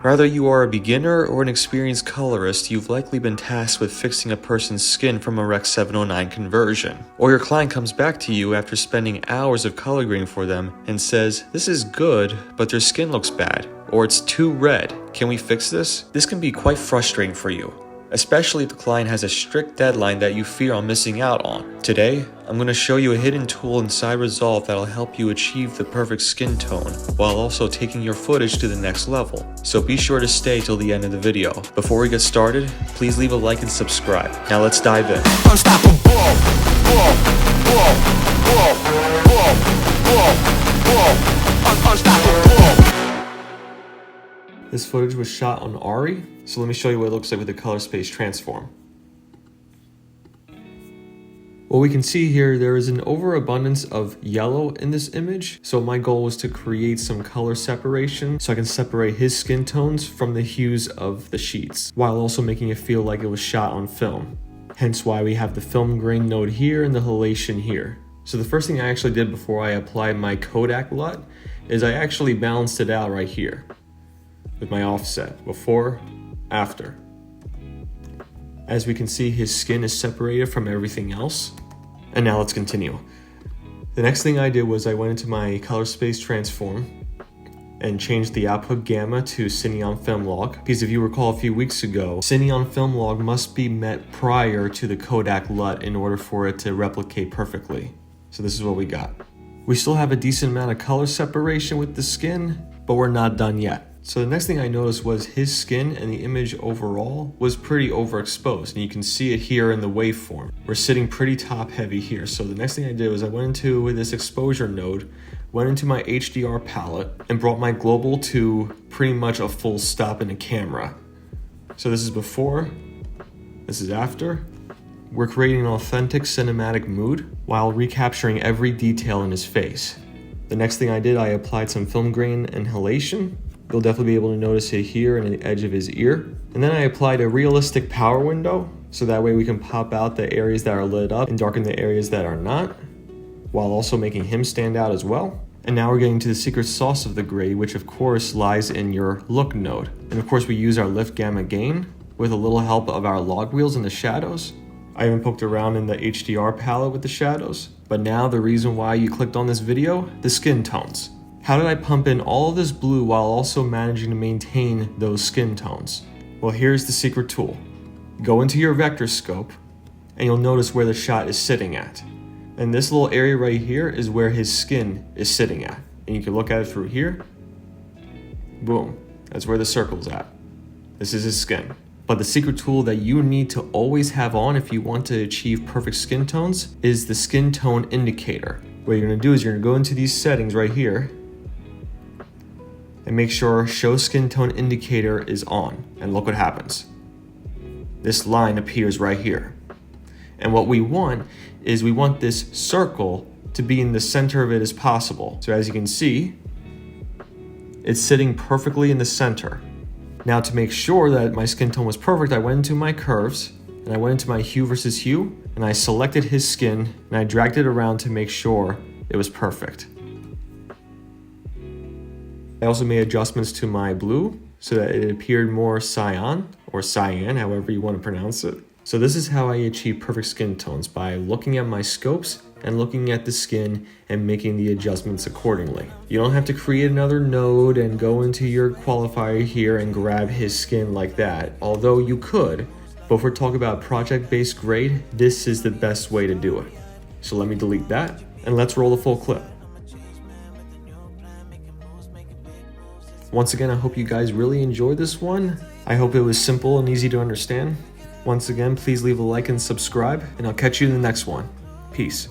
Whether you are a beginner or an experienced colorist, you've likely been tasked with fixing a person's skin from a Rec. 709 conversion. Or your client comes back to you after spending hours of color grading for them and says, "This is good, but their skin looks bad," or "It's too red. Can we fix this?" This can be quite frustrating for you, especially if the client has a strict deadline that you fear on missing out on. Today, I'm going to show you a hidden tool inside Resolve that'll help you achieve the perfect skin tone while also taking your footage to the next level. So be sure to stay till the end of the video. Before we get started, please leave a like and subscribe. Now let's dive in. This footage was shot on Ari, so let me show you what it looks like with the color space transform. What we can see here, there is an overabundance of yellow in this image, so my goal was to create some color separation so I can separate his skin tones from the hues of the sheets, while also making it feel like it was shot on film. Hence why we have the film grain node here and the halation here. So the first thing I actually did before I applied my Kodak LUT is I actually balanced it out right here with my offset, before, after. As we can see, his skin is separated from everything else. And now let's continue. The next thing I did was I went into my color space transform and changed the output gamma to Cine on Film Log, because if you recall a few weeks ago, Cine on Film Log must be met prior to the Kodak LUT in order for it to replicate perfectly. So this is what we got. We still have a decent amount of color separation with the skin, but we're not done yet. So the next thing I noticed was his skin and the image overall was pretty overexposed, and you can see it here in the waveform. We're sitting pretty top heavy here. So the next thing I did was I went into this exposure node, went into my HDR palette, and brought my global to pretty much a full stop in the camera. So this is before, this is after. We're creating an authentic cinematic mood while recapturing every detail in his face. The next thing I did, I applied some film grain and halation. You'll definitely be able to notice it here and the edge of his ear. And then I applied a realistic power window, so that way we can pop out the areas that are lit up and darken the areas that are not, while also making him stand out as well. And now we're getting to the secret sauce of the grade, which of course lies in your look node. And of course we use our lift gamma gain with a little help of our log wheels in the shadows. I even poked around in the HDR palette with the shadows. But now the reason why you clicked on this video, the skin tones. How did I pump in all of this blue while also managing to maintain those skin tones? Well, here's the secret tool. Go into your vector scope and you'll notice where the shot is sitting at. And this little area right here is where his skin is sitting at. And you can look at it through here. Boom, that's where the circle's at. This is his skin. But the secret tool that you need to always have on if you want to achieve perfect skin tones is the skin tone indicator. What you're gonna do is you're gonna go into these settings right here and make sure show skin tone indicator is on, and look what happens. This line appears right here. And what we want is we want this circle to be in the center of it as possible. So as you can see, it's sitting perfectly in the center. Now to make sure that my skin tone was perfect, I went into my curves and I went into my hue versus hue and I selected his skin and I dragged it around to make sure it was perfect. I also made adjustments to my blue so that it appeared more cyan, or cyan, however you want to pronounce it. So this is how I achieve perfect skin tones, by looking at my scopes and looking at the skin and making the adjustments accordingly. You don't have to create another node and go into your qualifier here and grab his skin like that, although you could. But if we're talking about project-based grade, this is the best way to do it. So let me delete that and let's roll the full clip. Once again, I hope you guys really enjoyed this one. I hope it was simple and easy to understand. Once again, please leave a like and subscribe, and I'll catch you in the next one. Peace.